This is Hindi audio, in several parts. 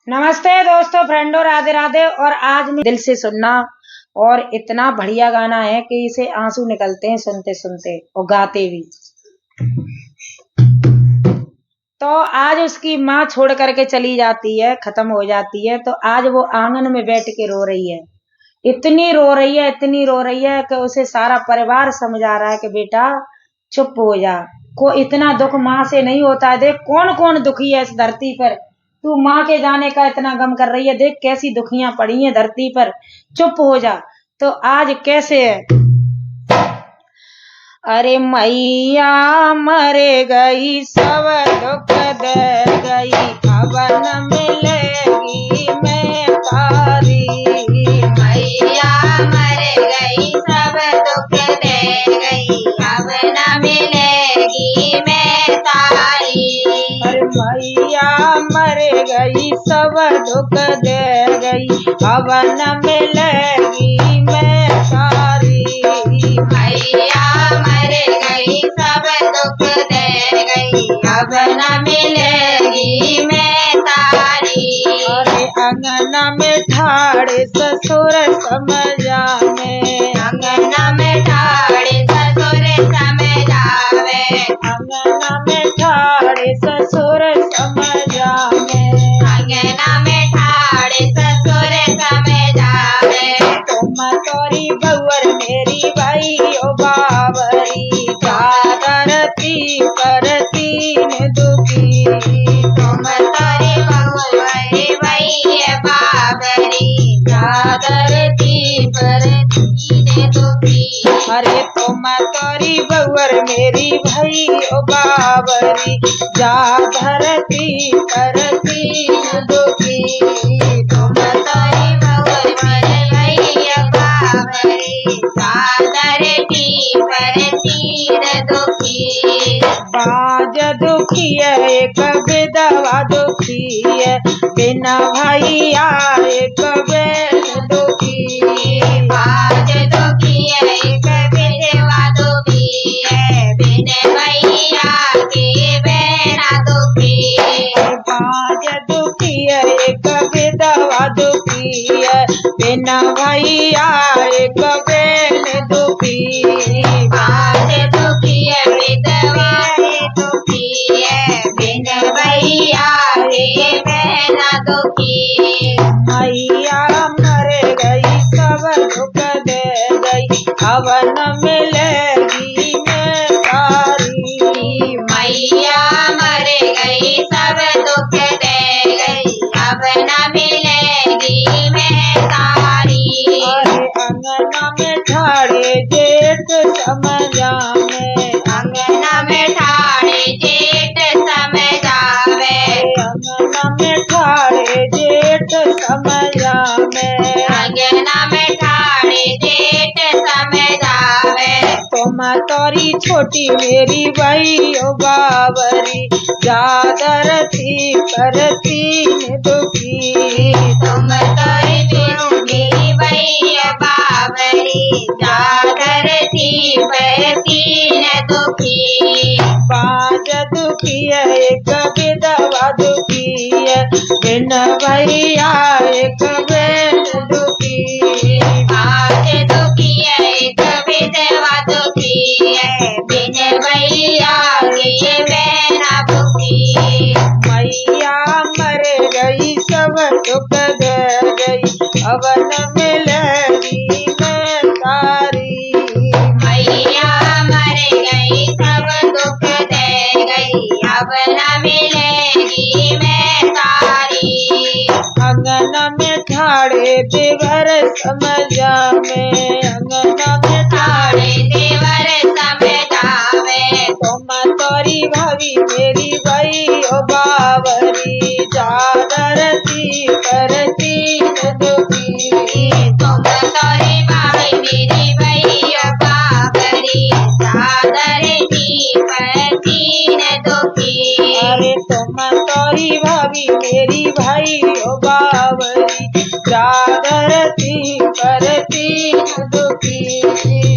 नमस्ते दोस्तों, फ्रेंडों, राधे राधे। और आज मैं दिल से सुनना और इतना बढ़िया गाना है कि इसे आंसू निकलते हैं सुनते सुनते और गाते भी। तो आज उसकी माँ छोड़ करके चली जाती है, खत्म हो जाती है। तो आज वो आंगन में बैठ के रो रही है, इतनी रो रही है, इतनी रो रही है कि उसे सारा परिवार समझा रहा है कि बेटा चुप हो जा। को इतना दुख माँ से नहीं होता है। देख कौन कौन दुखी है इस धरती पर, तू माँ के जाने का इतना गम कर रही है। देख कैसी दुखियां पड़ी हैं धरती पर, चुप हो जा। तो आज कैसे है, अरे मैया मरे गई सब दुख दे गई, अब न मिलेगी मैं तारी। मैया मर गई सब दुख दे गई, अब न मिलेगी मैं तारी। अरे मैया मर गई सब दुख दे गई, अब न मिलेगी मैं तारी। मैया मर गई सब दुख दे गई, अब न मिलेगी मैं तारी। अरे अंगना में ठाड़े ससुर समझावे, अंगना में ठाड़े ससुर समझावे, अंगना में ठाड़े ससुर समझावे, अंगना में ठाड़े ससुर समझावे। तुम तोरी बउर मेरी भाई ओ बावरी, जागरती करती ने दुखी। तुम तोरी बहुवरी भैया बाबरी, जागरती परती ने दुखी। अरे तुम तोरी बउर मेरी भाई ओ बावरी, जागरती करती ने दुखी। तुम तोरी बहुवरी भैया बाबरी, जागरती परती ने दुखी। बाज दुखी है एक विधवा दुखी है, बिना भैया एक बहन दुखी। बाज दुखी है एक विधवा दुखी है, बिन भैया के बहना दुखी। बाज दुखी है एक विधवा दुखी है, बिना भैया एक बहन दुखी। बाज दुखी है विधवा दुखी है, बिन भैया के बहना दुखी। मैया मर गई सब दुख दे गई, अब न मिलेगी मैं तारी। मैया मर गई सब दुख दे गई, अब न मिलेगी मैं तारी। अरे अंगना में ठाड़े जेठ समझावे, अंगना में ठाड़े जेठ समझावे, अंगना में ठाड़े जेठ समझावे। अंगना में ठाड़े जेठ समझावे। तुम तोरी छोटी मेरी भाई ओ बावरी, जागरती करती ने दुखी। तुम तोरी मेरी भैया बाबरी, जागरती परती न दुखी। बाज दुखी है एक विधवा दुखी है, बिन भैया एक बहन दुखी। आज दुखी है एक विधवा दुखी है, बिन भैया के बहना दुखी। मैया मर गई सब दुख दे गई, अब न मिलेगी मैं तारी। मैया मर गई सब दुख दे गई, अब न मिलेगी मैं तारी। अंगना में ठाड़े देवर समझावे, अंगना में ठाड़े देवर समझावे, तुम तोरी भाभी मेरी भाई ओ बावरी, जागरती करती न दुखी। तुम तोरी भाई मेरी भैया बाबरी, जागरती परती न दुखी। अरे तुम तोरी भाभी मेरी भाई ओ बावरी, जागरती करती न दुखी।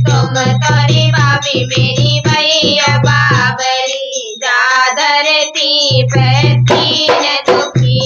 तुम तोरी भाभी मेरी भैया बाबरी, जागरती परती न दुखी।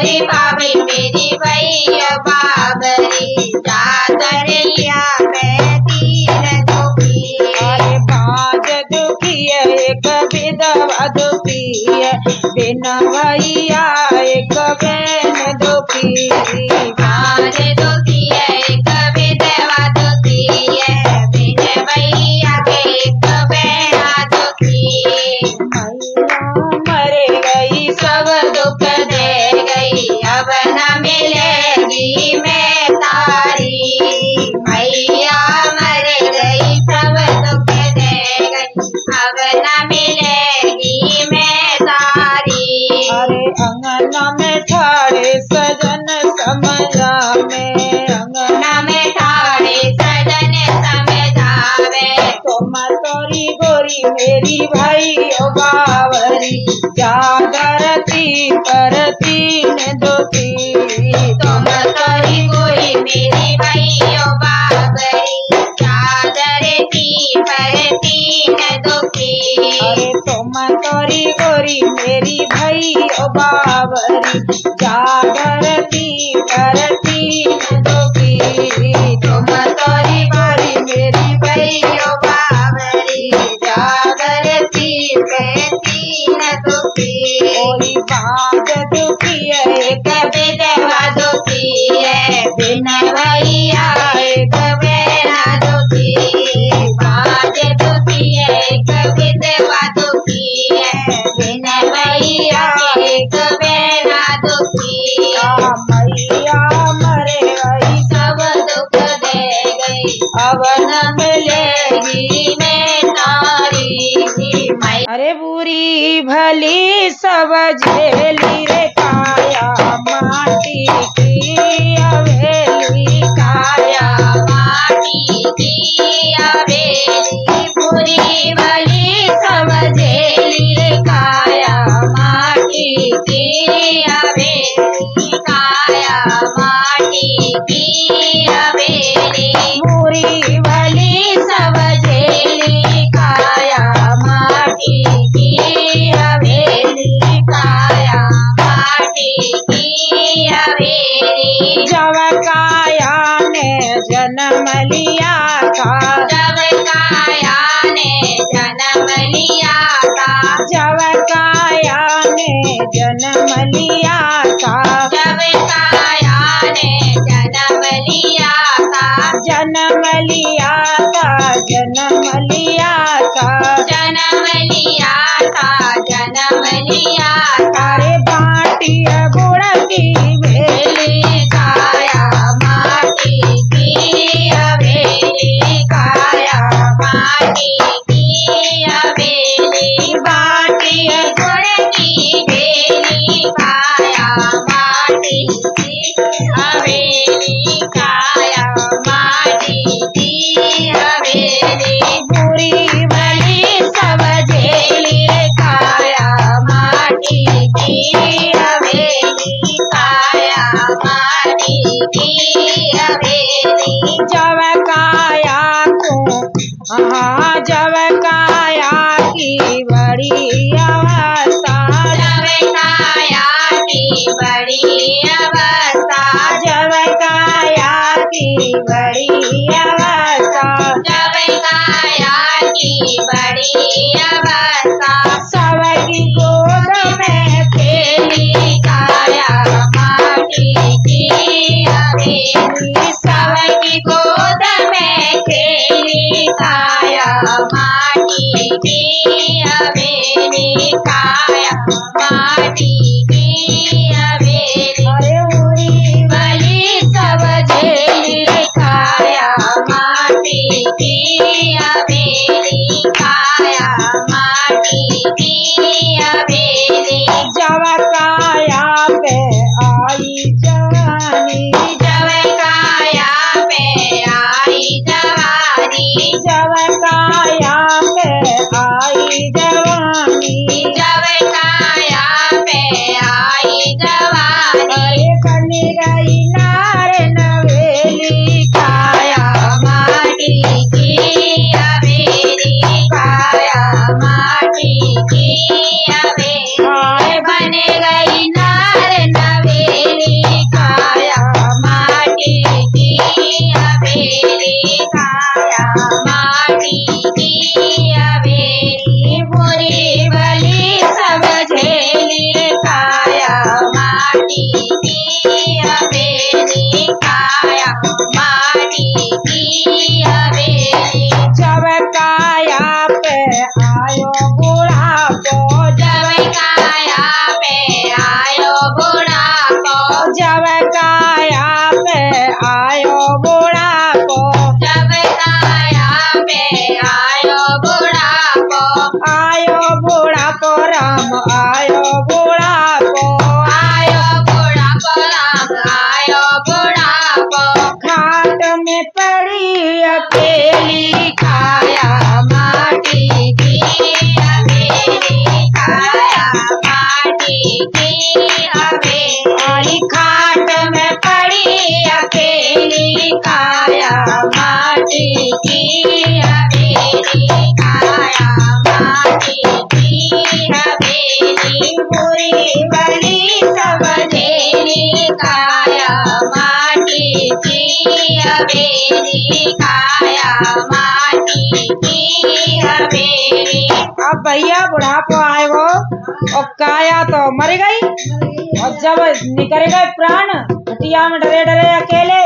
तोरी बाबी मेरी भैया बाबरी चादरिया में तीन दुखी अरे बाज दुखी है एक विधवा दुखी है बिन भैया एक बहन दुखी बाज दुखी है एक विधवा दुखी है बिन भैया के एक बहना दुखी मैया मर गई सब दुख दे गई अब न मिलेगी मैं तारी मैया मर गई सब दुख दे गई अब न मिलेगी मैं तारी अरे अंगना में ठाड़े सजन समझा में अंगना न में ठाड़े सजन समझावे तुम तोरी गोरी मेरी भाई ओ बावरी जागरती करती न दुखी तुम तोरी गोरी मेरी भैया बाबरी चादर की परती न दुखी अरे तुम तोरी गोरी मेरी भाई ओ बावरी जागरती करती न दुखी तुम तोरी गोरी मेरी भैया बाबरी चादर की परती न दुखी कोई बात दुखी है एक विधवा दुखी है बिन भैया एक बहना दुखी बाज दुखी है एक विधवा दुखी है बिन भैया एक बहना दुखी मैया मरे गई सब दुख दे गई अब न मिलेगी मैं तारी मैं अरे बुरी भली सब झेली रे काया माटी की हवेली काया माटी की हवेली बुरी भली समझेली काया माटी की हवेली काया माटी की हवेली बुरी भली समझेली काया माटी की हवेली काया माटी की हवेली जब काया ने जन्म लिया था जब काया ने जन्म लिया था जब काया ने जन्म लिया था जब काया ने जन्म लिया था जन्म लिया था जन्म लिया था जन्म लिया था जन्म लिया था अरे बाटी गुड़ की हवेली काया माटी की हवेली काया माटी की हवेली बाटी गुड़ की बेली काया आप आए हो और काया तो मर गई। और जब निकल गए प्राण हटिया में डरे डरे अकेले,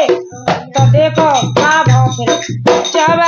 तो देखो क्या भाव फिर। जब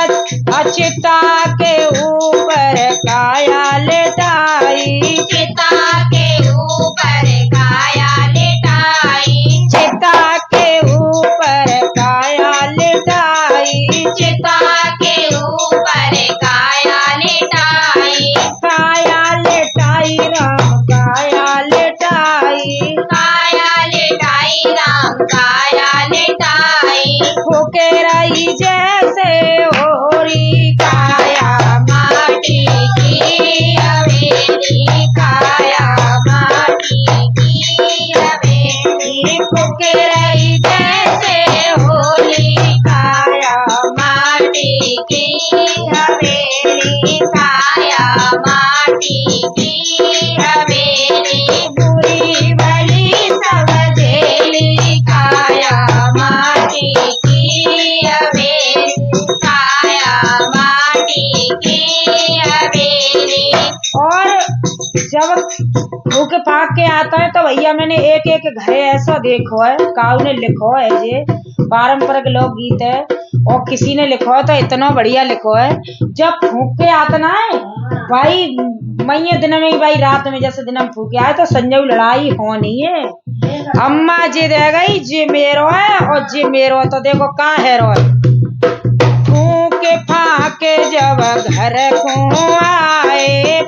अचिता के ऊपर काया लेटाई, चिता के ऊपर काया लेटाई, चिता के ऊपर काया लेटाई, चिता के ऊपर काया लेटाई, काया लेटाई राम काया लेटाई, काया लेटाई राम काया लेटाई, होके रही जैसे होरी काया माटी की हवेली, काया माटी की हवेली, होके रही जैसे होली काया माटी की हवेली, काया माटी की हवेली, बुरी भली सब झेली, काया माटी की हवेली, काया माटी की हवेली। और जब भूख पाक के आता है तो भैया मैंने एक एक घरे ऐसा देखो है, काऊ ने लिखो है, ये पारंपरिक लोकगीत है और किसी ने लिखो है तो इतना बढ़िया लिखो है। जब फूक के आता ना है भाई मई दिन में ही भाई रात में जैसे दिन में फूक के आए तो संजय लड़ाई होनी है। अम्मा जी रह गई जी मेरो है और जी मेरो है, तो देखो का है रो फूके फाके जब घर को आए,